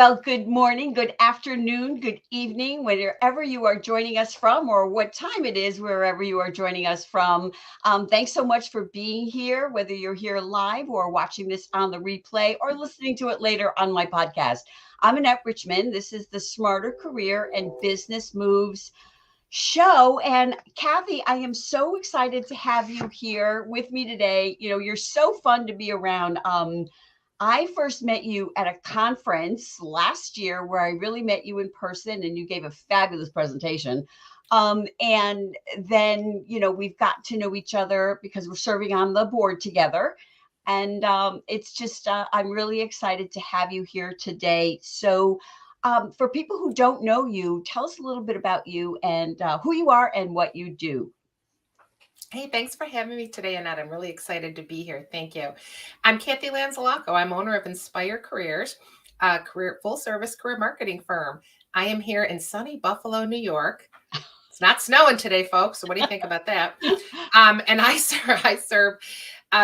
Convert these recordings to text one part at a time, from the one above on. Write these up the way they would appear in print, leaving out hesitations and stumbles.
Well, good morning, good afternoon, good evening, wherever you are joining us from, or what time it is, wherever you are joining us from. Thanks so much for being here, whether you're here live or watching this on the replay or listening to it later on my podcast. I'm Annette Richmond. This is the Smarter Career and Business Moves show. And Cathy, I am so excited to have you here with me today. You're so fun to be around. I first met you at a conference last year where I really met you in person and you gave a fabulous presentation. And then, we've got to know each other because we're serving on the board together. And it's just, I'm really excited to have you here today. So, for people who don't know you, tell us a little bit about you and who you are and what you do. Hey, thanks for having me today, Annette. I'm really excited to be here. Thank you. I'm Cathy Lanzalaco. I'm owner of Inspire Careers, a full service career marketing firm. I am here in sunny Buffalo, New York. It's not snowing today, folks. So what do you think about that? And I serve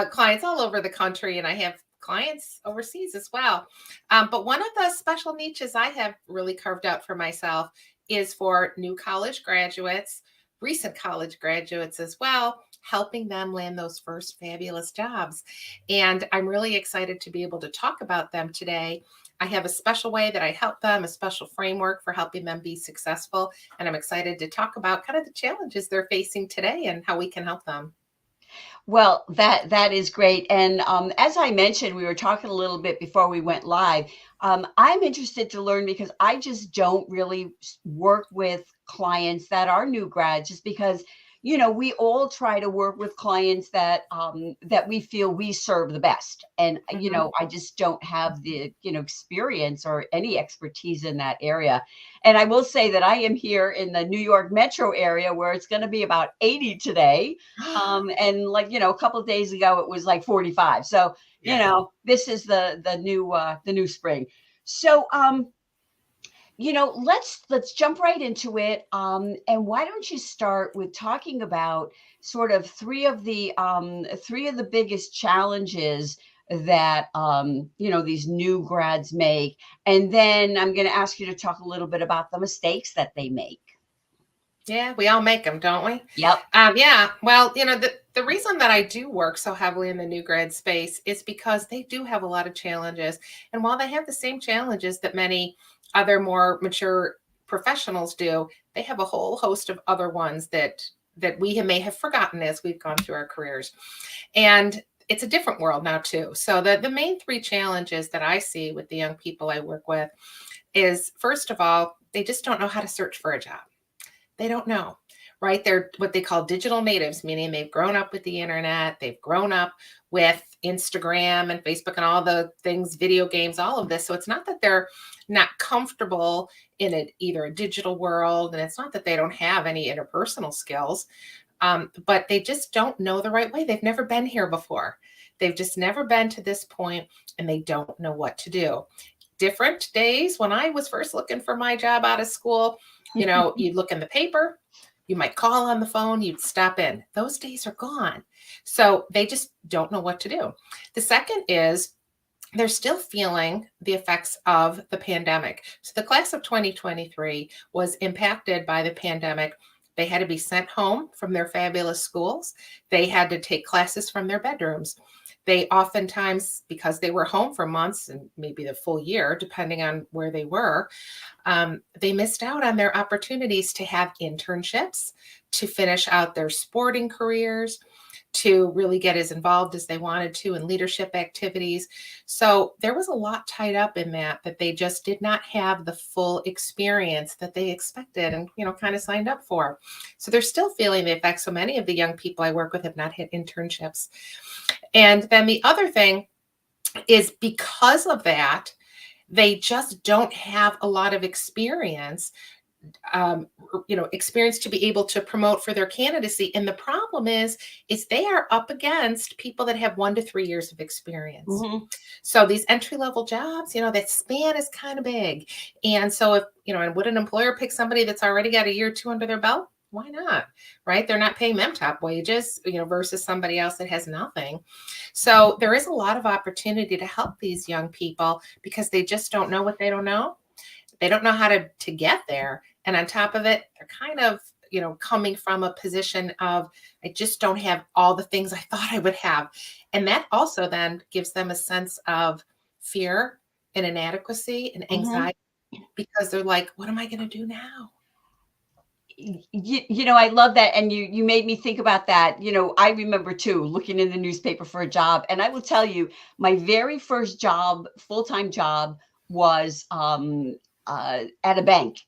clients all over the country, and I have clients overseas as well. But one of the special niches I have really carved out for myself is for new college graduates, recent college graduates as well, helping them land those first fabulous jobs. And I'm really excited to be able to talk about them today. I have a special way that I help them, a special framework for helping them be successful. And I'm excited to talk about kind of the challenges they're facing today and how we can help them. Well, that is great. And as I mentioned, we were talking a little bit before we went live. I'm interested to learn because I just don't really work with clients that are new grads, just because we all try to work with clients that we feel we serve the best. And Mhm. I just don't have the experience or any expertise in that area. And I will say that I am here in the New York metro area where it's going to be about 80 today. And like, a couple of days ago, it was like 45. So, Yeah. this is the new spring. So, let's jump right into it. And why don't you start with talking about sort of three of the biggest challenges that these new grads make, and then I'm going to ask you to talk a little bit about the mistakes that they make. Yeah, we all make them, don't we? Yep. Yeah. Well, the reason that I do work so heavily in the new grad space is because they do have a lot of challenges. And while they have the same challenges that many other more mature professionals do, they have a whole host of other ones that we may have forgotten as we've gone through our careers. And it's a different world now too. So the main three challenges that I see with the young people I work with is, first of all, they just don't know how to search for a job. They don't know, right? They're what they call digital natives, meaning they've grown up with the internet, they've grown up with Instagram and Facebook and all the things, video games, all of this. So it's not that they're not comfortable in either a digital world, and it's not that they don't have any interpersonal skills, but they just don't know the right way. They've never been here before. They've just never been to this point, and they don't know what to do. Different days when I was first looking for my job out of school, you'd look in the paper, you might call on the phone, you'd stop in. Those days are gone. So they just don't know what to do. The second is they're still feeling the effects of the pandemic. So the class of 2023 was impacted by the pandemic. They had to be sent home from their fabulous schools. They had to take classes from their bedrooms. They oftentimes, because they were home for months and maybe the full year, depending on where they were, they missed out on their opportunities to have internships, to finish out their sporting careers, to really get as involved as they wanted to in leadership activities. So there was a lot tied up in that they just did not have the full experience that they expected and, kind of signed up for. So they're still feeling the effects. So many of the young people I work with have not hit internships. And then the other thing is, because of that, they just don't have a lot of experience experience to be able to promote for their candidacy. And the problem is they are up against people that have 1 to 3 years of experience. Mm-hmm. So these entry level jobs, that span is kind of big. And so if, and would an employer pick somebody that's already got a year or two under their belt? why not? Right? They're not paying them top wages, versus somebody else that has nothing. So there is a lot of opportunity to help these young people because they just don't know what they don't know. They don't know how to get there. And on top of it, they're kind of, coming from a position of, I just don't have all the things I thought I would have. And that also then gives them a sense of fear and inadequacy and Mhm. anxiety because they're like, what am I going to do now? I love that. And you made me think about that. I remember too looking in the newspaper for a job. And I will tell you, my very first job, full-time job, was at a bank.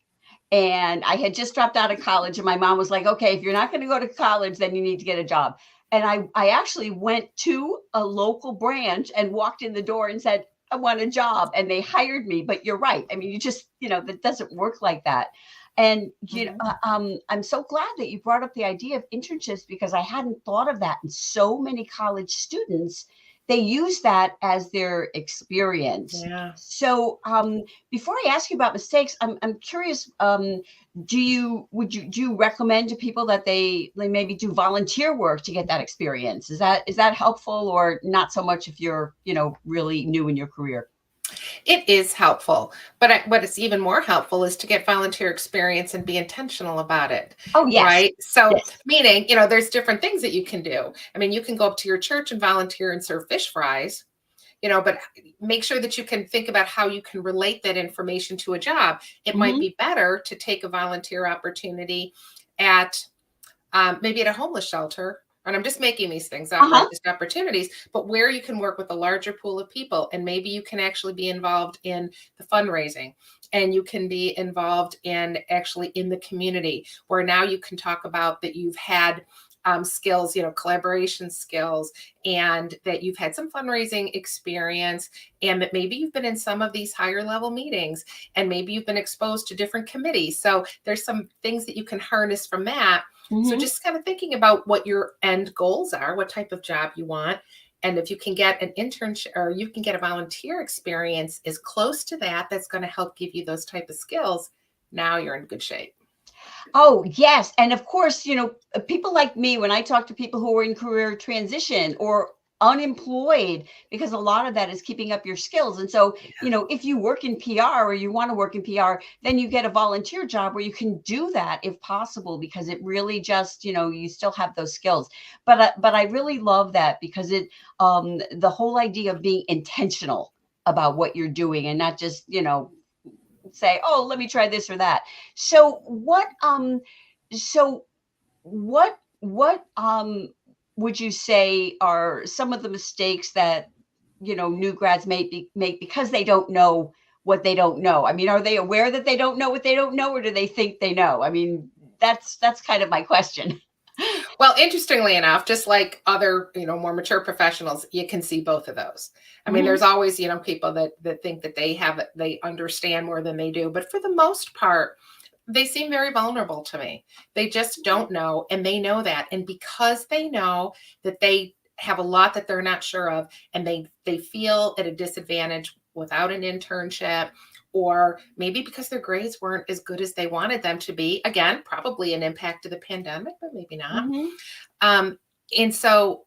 And I had just dropped out of college, and my mom was like, okay, if you're not going to go to college, then you need to get a job. And I actually went to a local branch and walked in the door and said, I want a job. And they hired me. But you're right. I mean, that doesn't work like that. And Mhm. I'm so glad that you brought up the idea of internships because I hadn't thought of that. And so many college students, they use that as their experience. Yeah. So before I ask you about mistakes, I'm curious. Do you recommend to people that they maybe do volunteer work to get that experience? Is that helpful or not so much if you're really new in your career? It is helpful, but what is even more helpful is to get volunteer experience and be intentional about it, Oh yes, right? So, yes. meaning, there's different things that you can do. I mean, you can go up to your church and volunteer and serve fish fries, but make sure that you can think about how you can relate that information to a job. It might Hmm. be better to take a volunteer opportunity at maybe at a homeless shelter. And I'm just making these things up, right? Uh-huh. Just opportunities, but where you can work with a larger pool of people. And maybe you can actually be involved in the fundraising and you can be involved in actually in the community where now you can talk about that you've had skills, collaboration skills, and that you've had some fundraising experience, and that maybe you've been in some of these higher level meetings, and maybe you've been exposed to different committees. So there's some things that you can harness from that. So Hmm. just kind of thinking about what your end goals are, what type of job you want. And if you can get an internship or you can get a volunteer experience as close to that, that's going to help give you those type of skills. Now you're in good shape. Oh, yes. And of course, people like me, when I talk to people who are in career transition or unemployed, because a lot of that is keeping up your skills. And so, if you work in PR or you want to work in PR, then you get a volunteer job where you can do that if possible, because it really just, you still have those skills. But I really love that because the whole idea of being intentional about what you're doing and not just, say, oh, let me try this or that. So what would you say are some of the mistakes that new grads make because they don't know what they don't know? I mean, are they aware that they don't know what they don't know, or do they think they know? I mean, that's kind of my question. Well, interestingly enough, just like other, more mature professionals, you can see both of those. I mean, Hmm. there's always, people that think that they understand more than they do, but for the most part, they seem very vulnerable to me. They just don't know, and they know that. And because they know that they have a lot that they're not sure of, and they feel at a disadvantage without an internship, or maybe because their grades weren't as good as they wanted them to be. Again, probably an impact of the pandemic, but maybe not. Hmm. Um, and so,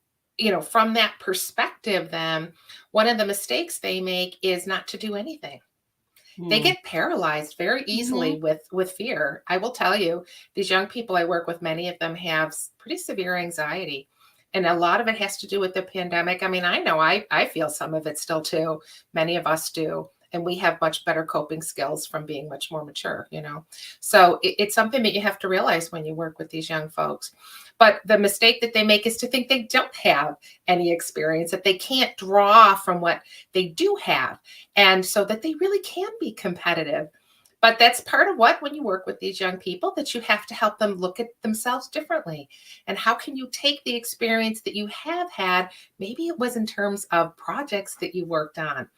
from that perspective, then one of the mistakes they make is not to do anything. They Hmm. get paralyzed very easily Hmm. with fear. I will tell you, these young people I work with, many of them have pretty severe anxiety. And a lot of it has to do with the pandemic. I mean, I know I feel some of it still too. Many of us do. And we have much better coping skills from being much more mature. So it's something that you have to realize when you work with these young folks. But the mistake that they make is to think they don't have any experience, that they can't draw from what they do have, and so that they really can be competitive. But that's part of what, when you work with these young people, that you have to help them look at themselves differently. And how can you take the experience that you have had? Maybe it was in terms of projects that you worked on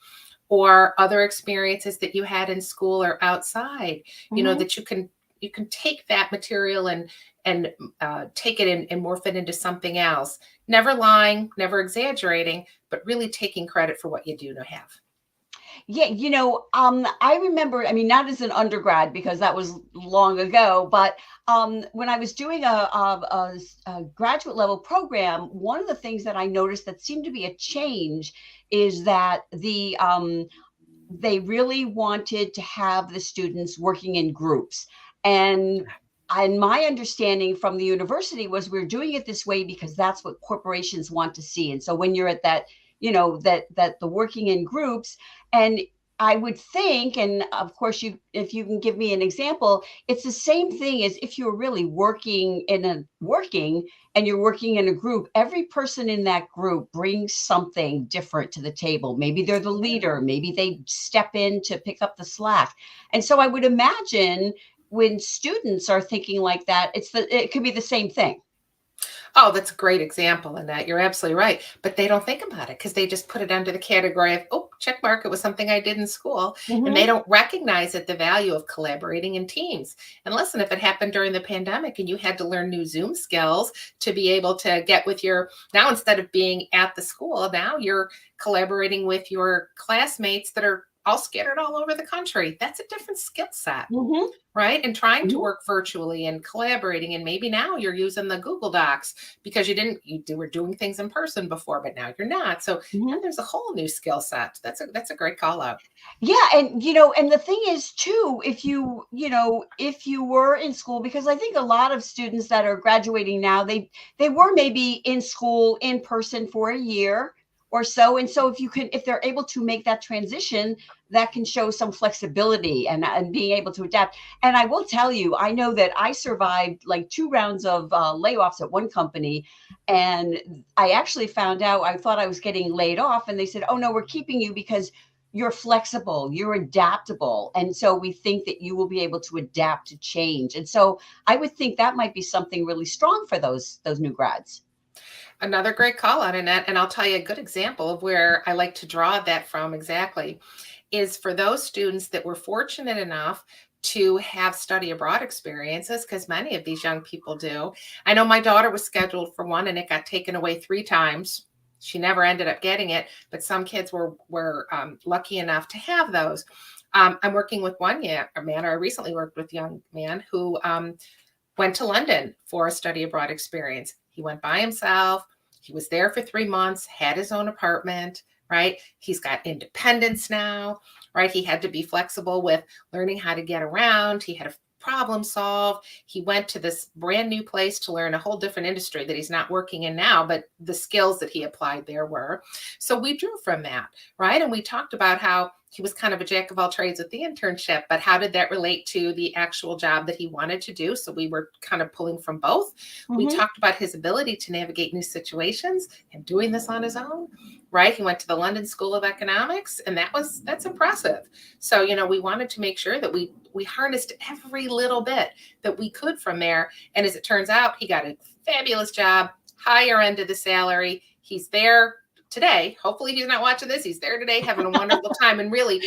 or other experiences that you had in school or outside, Hmm. that you can take that material and take it and morph it into something else. Never lying, never exaggerating, but really taking credit for what you do have. Yeah, I remember, I mean, not as an undergrad because that was long ago, but when I was doing a graduate level program, one of the things that I noticed that seemed to be a change is that they really wanted to have the students working in groups. And my understanding from the university was we're doing it this way because that's what corporations want to see. And so when you're at that, that the working in groups, and I would think, and of course if you can give me an example, it's the same thing as if you're really working and you're working in a group. Every person in that group brings something different to the table. Maybe they're the leader, maybe they step in to pick up the slack. And so I would imagine when students are thinking like that, it could be the same thing. Oh, that's a great example, Annette. You're absolutely right. But they don't think about it because they just put it under the category of, oh, check mark, it was something I did in school. And they Mm-hmm. don't recognize that the value of collaborating in teams. And listen, if it happened during the pandemic and you had to learn new Zoom skills to be able to get with now instead of being at the school, now you're collaborating with your classmates that are all scattered all over the country. That's a different skill set, Mm-hmm. right? And trying to Mm-hmm. work virtually and collaborating. And maybe now you're using the Google Docs because were doing things in person before, but now you're not. So Mm-hmm. then there's a whole new skill set. That's a great call out. Yeah, and the thing is too, if you were in school, because I think a lot of students that are graduating now, they were maybe in school in person for a year or so. And so if they're able to make that transition, that can show some flexibility and being able to adapt. And I will tell you, I know that I survived like 2 rounds of layoffs at one company, and I actually found out, I thought I was getting laid off, and they said, "Oh no, we're keeping you because you're flexible, you're adaptable. And so we think that you will be able to adapt to change." And so I would think that might be something really strong for those new grads. Another great call out, Annette. And I'll tell you a good example of where I like to draw that from exactly is for those students that were fortunate enough to have study abroad experiences, because many of these young people do. I know my daughter was scheduled for one and it got taken away 3 times. She never ended up getting it, but some kids were lucky enough to have those. I'm working with one man, or I recently worked with a young man who went to London for a study abroad experience. He went by himself. He was there for 3 months, had his own apartment, right? He's got independence now, right? He had to be flexible with learning how to get around. He had to problem solve. He went to this brand new place to learn a whole different industry that he's not working in now, but the skills that he applied there were. So we drew from that, right? And we talked about how he was kind of a jack of all trades with the internship, but how did that relate to the actual job that he wanted to do? So we were kind of pulling from both. We Mm-hmm. talked about his ability to navigate new situations and doing this on his own, right? He went to the London School of Economics, and that's impressive. So, we wanted to make sure that we harnessed every little bit that we could from there. And as it turns out, he got a fabulous job, higher end of the salary. He's there today. Hopefully he's not watching this. He's there today having a wonderful time. And really,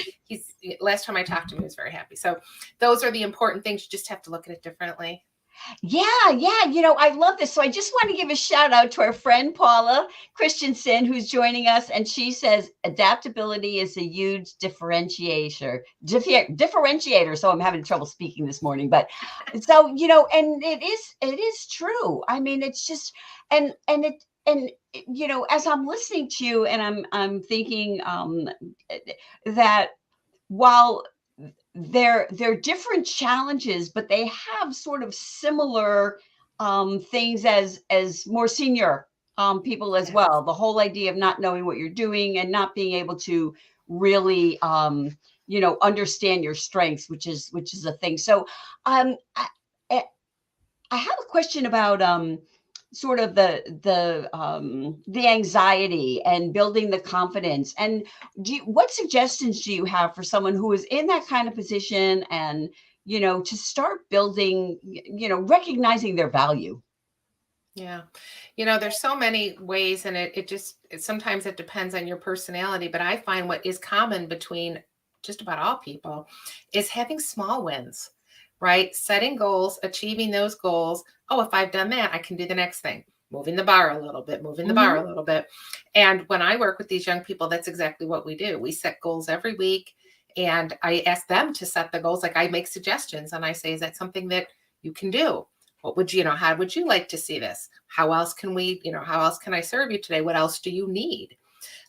last time I talked to him, he was very happy. So those are the important things. You just have to look at it differently. Yeah, yeah. I love this. So I just want to give a shout out to our friend Paula Christensen, who's joining us. And she says adaptability is a huge differentiator. So I'm having trouble speaking this morning. But so, and it is true. I mean, it's just, and as I'm listening to you and I'm thinking that while they're different challenges, but they have sort of similar things as more senior people as Yes. well. The whole idea of not knowing what you're doing and not being able to really understand your strengths, which is a thing. So I, I have a question about sort of the anxiety and building the confidence. And what suggestions do you have for someone who is in that kind of position and to start building, recognizing their value? Yeah. There's so many ways, and sometimes it depends on your personality. But I find what is common between just about all people is having small wins, right? Setting goals, achieving those goals. Oh, if I've done that, I can do the next thing. moving the bar a little bit, moving the bar Mm-hmm. a little bit. And when I work with these young people, that's exactly what we do. We set goals every week, and I ask them to set the goals. Like, I make suggestions and I say, is that something that you can do? What would you know? How would you like to see this? How else can we, how else can I serve you today? What else do you need?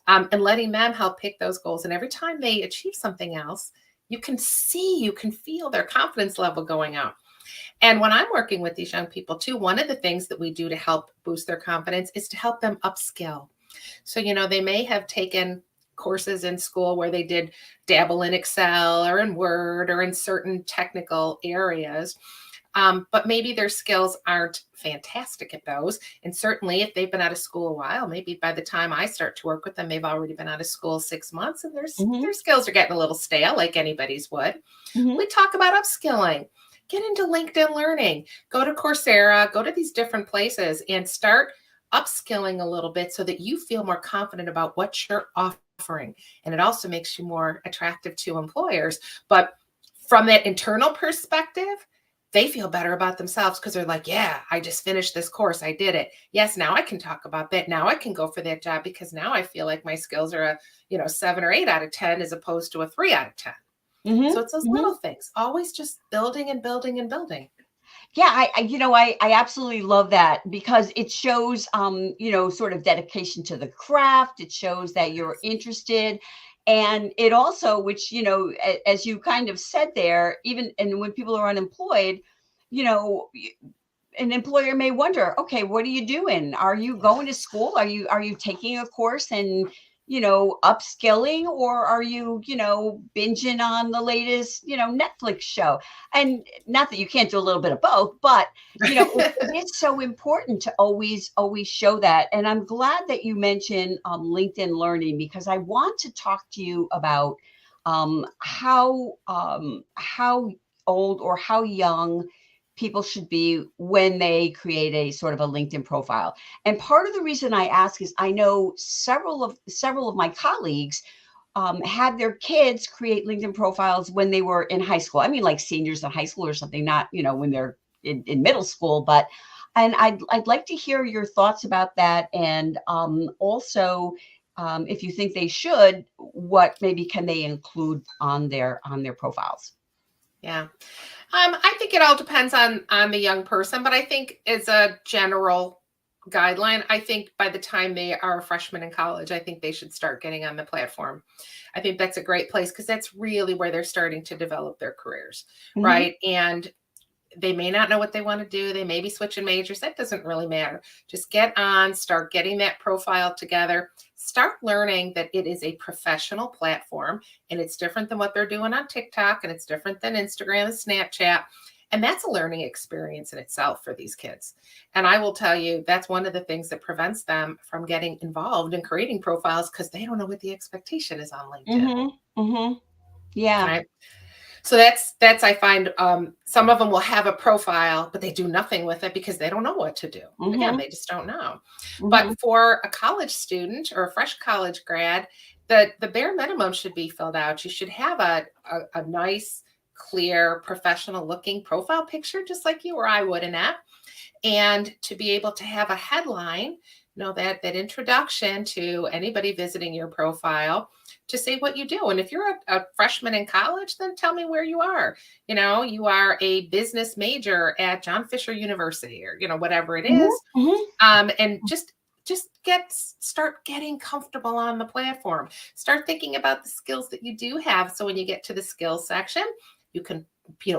And letting them help pick those goals. And every time they achieve something else, you can see, you can feel their confidence level going up. And when I'm working with these young people too, one of the things that we do to help boost their confidence is to help them upskill. So, they may have taken courses in school where they did dabble in Excel or in Word or in certain technical areas. But maybe their skills aren't fantastic at those. And certainly if they've been out of school a while, maybe by the time I start to work with them, they've already been out of school 6 months and their skills are getting a little stale, like anybody's would. Mm-hmm. We talk about upskilling. Get into LinkedIn Learning, go to Coursera, go to these different places and start upskilling a little bit so that you feel more confident about what you're offering. And it also makes you more attractive to employers. But from that internal perspective, they feel better about themselves because they're like, yeah, I just finished this course. I did it. Yes, now I can talk about that. Now I can go for that job because now I feel like my skills are a 7 or 8 out of 10 as opposed to a 3 out of 10. Mm-hmm. So it's those little things, always just building and building and building. Yeah, I absolutely love that because it shows, sort of dedication to the craft. It shows that you're interested. And it also, which, as you kind of said there, even, and when people are unemployed, you know, an employer may wonder, okay, what are you doing? Are you going to school? Are you taking a course and, upskilling, or are you, binging on the latest, Netflix show? And not that you can't do a little bit of both, but, it is so important to always show that. And I'm glad that you mentioned LinkedIn Learning, because I want to talk to you about how old or how young people should be when they create a sort of a LinkedIn profile. And part of the reason I ask is I know several of my colleagues had their kids create LinkedIn profiles when they were in high school. I mean, like seniors in high school or something, not, when they're in middle school, and I'd like to hear your thoughts about that. And also, if you think they should, what maybe can they include on their profiles? Yeah. I think it all depends on the young person, but I think as a general guideline, I think by the time they are a freshman in college, I think they should start getting on the platform. I think that's a great place because that's really where they're starting to develop their careers, right? And they may not know what they want to do. They may be switching majors. That doesn't really matter. Just get on, start getting that profile together, start learning that it is a professional platform and it's different than what they're doing on TikTok and it's different than Instagram and Snapchat. And that's a learning experience in itself for these kids. And I will tell you, that's one of the things that prevents them from getting involved in creating profiles because they don't know what the expectation is on LinkedIn. Yeah. Right. So that's I find some of them will have a profile, but they do nothing with it because they don't know what to do. Again, they just don't know. But for a college student or a fresh college grad, the bare minimum should be filled out. You should have a nice, clear, professional looking profile picture, just like you or I would, Annette. And to be able to have a headline, that introduction to anybody visiting your profile to say what you do. And if you're a freshman in college, then tell me where you are. You are a business major at John Fisher University or, whatever it is. And just start getting comfortable on the platform. Start thinking about the skills that you do have. So when you get to the skills section, you can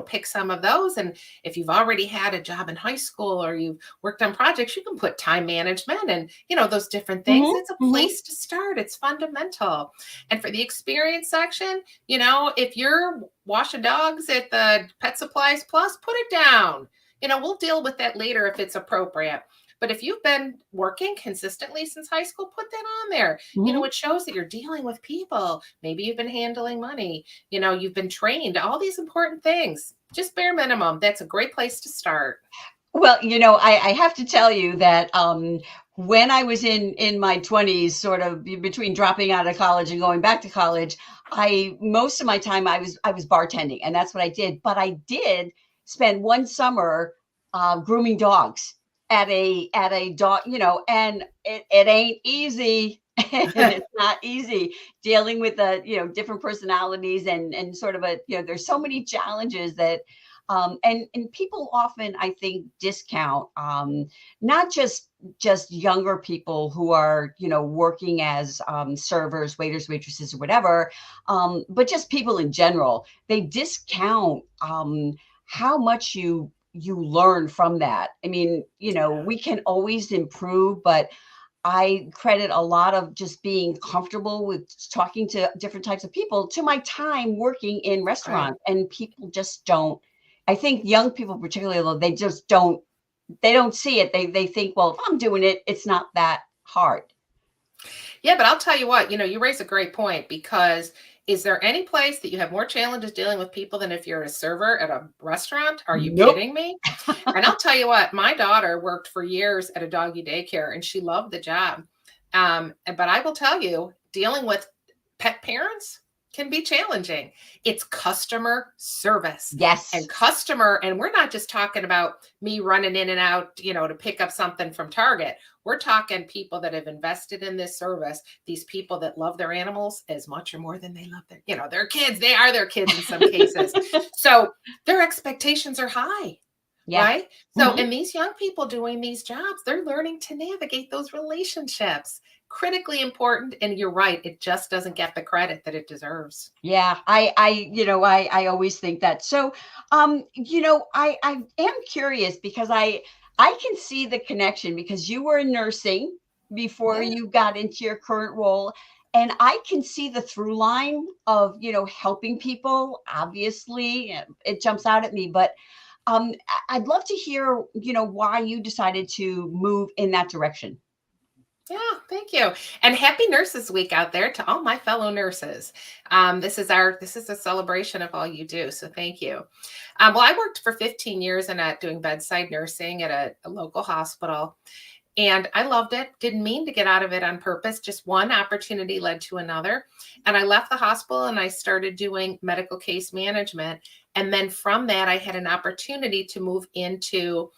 pick some of those. And if you've already had a job in high school or you've worked on projects, you can put time management and, those different things. It's a place to start. It's fundamental. And for the experience section, if you're washing dogs at the Pet Supplies Plus, put it down. We'll deal with that later if it's appropriate. But if you've been working consistently since high school, put that on there. It shows that you're dealing with people. Maybe you've been handling money. You've been trained, all these important things. Just bare minimum. That's a great place to start. Well, I have to tell you that when I was in my 20s, sort of between dropping out of college and going back to college, most of my time I was bartending, and that's what I did. But I did spend one summer grooming dogs. at a dog, and it ain't easy. And it's not easy dealing with the, different personalities and sort of there's so many challenges that, and people often, I think, discount, not just younger people who are, working as, servers, waiters, waitresses, or whatever, but just people in general. They discount, how much you learn from that. I mean, we can always improve, but I credit a lot of just being comfortable with talking to different types of people to my time working in Right. restaurants. And people just don't, I think young people particularly, though, they don't see it. They think, well, if I'm doing it, it's not that hard. Yeah, but I'll tell you what, you raise a great point, because is there any place that you have more challenges dealing with people than if you're a server at a restaurant? Are you Nope. kidding me? And I'll tell you what, my daughter worked for years at a doggy daycare and she loved the job. But I will tell you, dealing with pet parents can be challenging. It's customer service Yes. and we're not just talking about me running in and out, to pick up something from Target. We're talking people that have invested in this service, these people that love their animals as much or more than they love their kids. They are their kids in some cases. So their expectations are high. Yeah. Right. So, Mhm. and these young people doing these jobs, they're learning to navigate those relationships. Critically important. And you're right, it just doesn't get the credit that it deserves. Yeah, I always think that. So, I am curious because I can see the connection because you were in nursing before Yeah. you got into your current role. And I can see the through line of, helping people. Obviously, it jumps out at me, but I'd love to hear, why you decided to move in that direction. Yeah, thank you. And happy Nurses Week out there to all my fellow nurses. This is a celebration of all you do. So thank you. Well, I worked for 15 years doing bedside nursing at a local hospital. And I loved it. Didn't mean to get out of it on purpose. Just one opportunity led to another. And I left the hospital and I started doing medical case management. And then from that, I had an opportunity to move into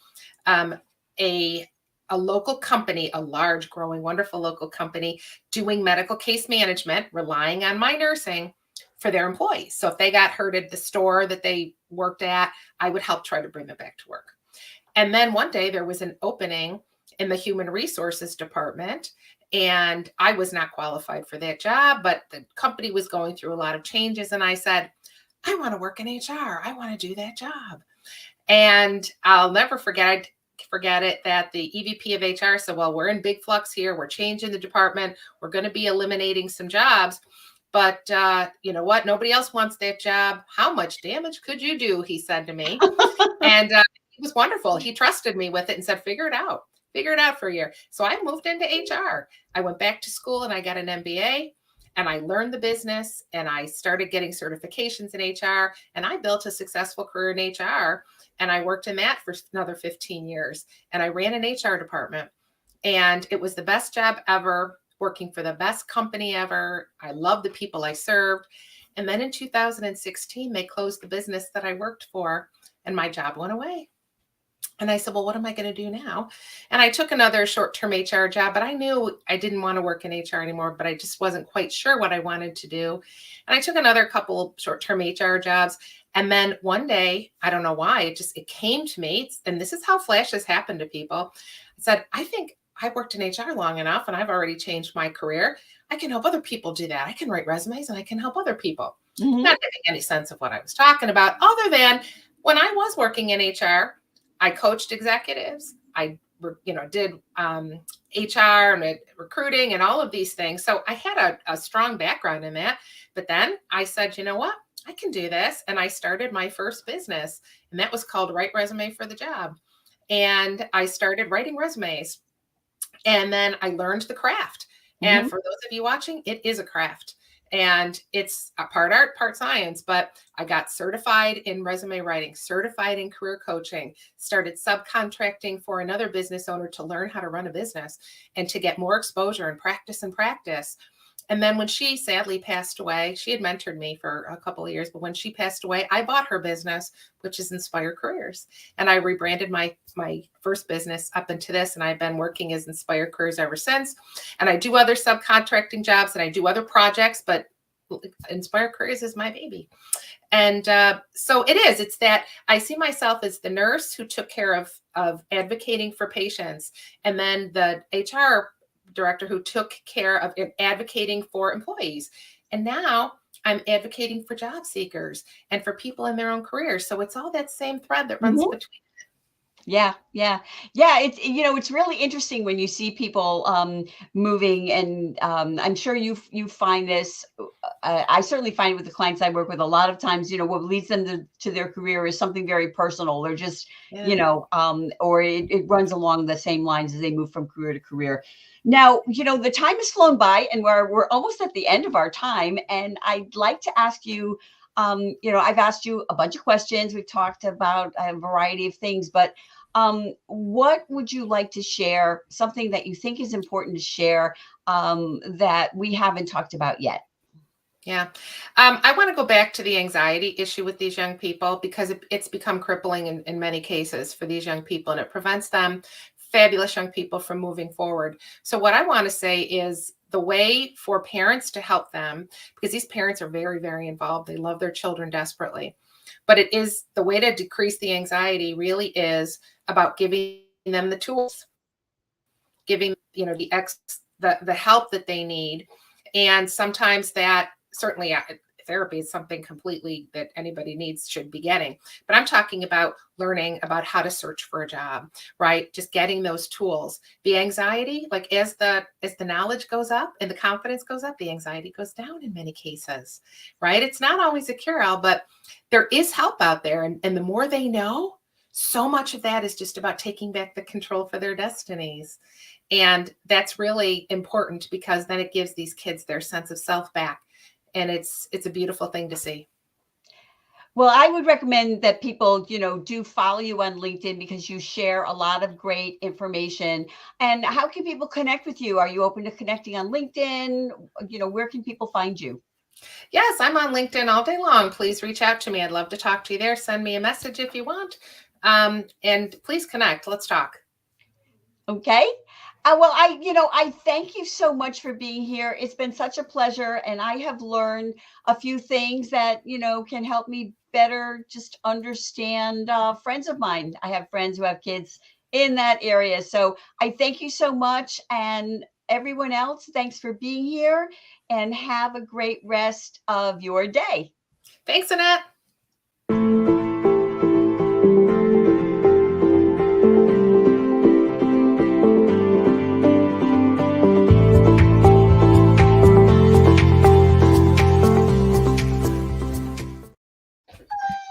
um, a a local company, a large, growing, wonderful local company, doing medical case management, relying on my nursing for their employees. So if they got hurt at the store that they worked at, I would help try to bring them back to work. And then one day there was an opening in the human resources department, and I was not qualified for that job, but the company was going through a lot of changes. And I said, I want to work in HR. I want to do that job. And I'll never forget it that the EVP of HR said, well, we're in big flux here. We're changing the department. We're going to be eliminating some jobs. But you know what? Nobody else wants that job. How much damage could you do? He said to me. And it was wonderful. He trusted me with it and said, figure it out. Figure it out for a year. So I moved into HR. I went back to school and I got an MBA and I learned the business and I started getting certifications in HR and I built a successful career in HR. And I worked in that for another 15 years. And I ran an HR department. And it was the best job ever, working for the best company ever. I loved the people I served. And then in 2016, they closed the business that I worked for, and my job went away. And I said, well, what am I going to do now? And I took another short-term HR job, but I knew I didn't want to work in HR anymore, but I just wasn't quite sure what I wanted to do. And I took another couple short-term HR jobs. And then one day, I don't know why, it came to me. And this is how flashes happen to people. I said, I think I worked in HR long enough and I've already changed my career. I can help other people do that. I can write resumes and I can help other people. Mhm. Not getting any sense of what I was talking about, other than when I was working in HR, I coached executives. I, did HR and recruiting and all of these things. So I had a strong background in that. But then I said, you know what? I can do this. And I started my first business, and that was called Write Resume for the Job. And I started writing resumes. And then I learned the craft. And Mhm. for those of you watching, it is a craft. And it's a part art, part science, but I got certified in resume writing, certified in career coaching, started subcontracting for another business owner to learn how to run a business and to get more exposure and practice. And then when she sadly passed away, she had mentored me for a couple of years, but when she passed away, I bought her business, which is Inspire Careers. And I rebranded my first business up into this, and I've been working as Inspire Careers ever since. And I do other subcontracting jobs and I do other projects, but Inspire Careers is my baby. And so it's that I see myself as the nurse who took care of advocating for patients, and then the HR director who took care of advocating for employees. And now I'm advocating for job seekers and for people in their own careers. So it's all that same thread that runs between. Yeah. It's, it's really interesting when you see people moving, and I'm sure you find this. I certainly find it with the clients I work with. A lot of times, what leads them to their career is something very personal, or just, or it runs along the same lines as they move from career to career. Now, the time has flown by, and we're almost at the end of our time, and I'd like to ask you. I've asked you a bunch of questions. We've talked about a variety of things, but what would you like to share? Something that you think is important to share that we haven't talked about yet? Yeah. I want to go back to the anxiety issue with these young people, because it's become crippling in many cases for these young people, and it prevents them, fabulous young people, from moving forward. So what I want to say is the way for parents to help them, because these parents are very, very involved. They love their children desperately. But it is the way to decrease the anxiety really is about giving them the tools, giving, the help that they need. And sometimes that certainly therapy is something completely that anybody needs, should be getting. But I'm talking about learning about how to search for a job, right? Just getting those tools. The anxiety, like as the knowledge goes up and the confidence goes up, the anxiety goes down in many cases, right? It's not always a cure-all, but there is help out there. And the more they know, so much of that is just about taking back the control for their destinies. And that's really important, because then it gives these kids their sense of self back. And it's a beautiful thing to see. Well, I would recommend that people, do follow you on LinkedIn, because you share a lot of great information. And how can people connect with you? Are you open to connecting on LinkedIn? Where can people find you? Yes, I'm on LinkedIn all day long. Please reach out to me. I'd love to talk to you there. Send me a message if you want. And please connect. Let's talk. Okay. Well, I thank you so much for being here. It's been such a pleasure, and I have learned a few things that, can help me better just understand friends of mine. I have friends who have kids in that area. So I thank you so much. And everyone else, thanks for being here, and have a great rest of your day. Thanks, Annette.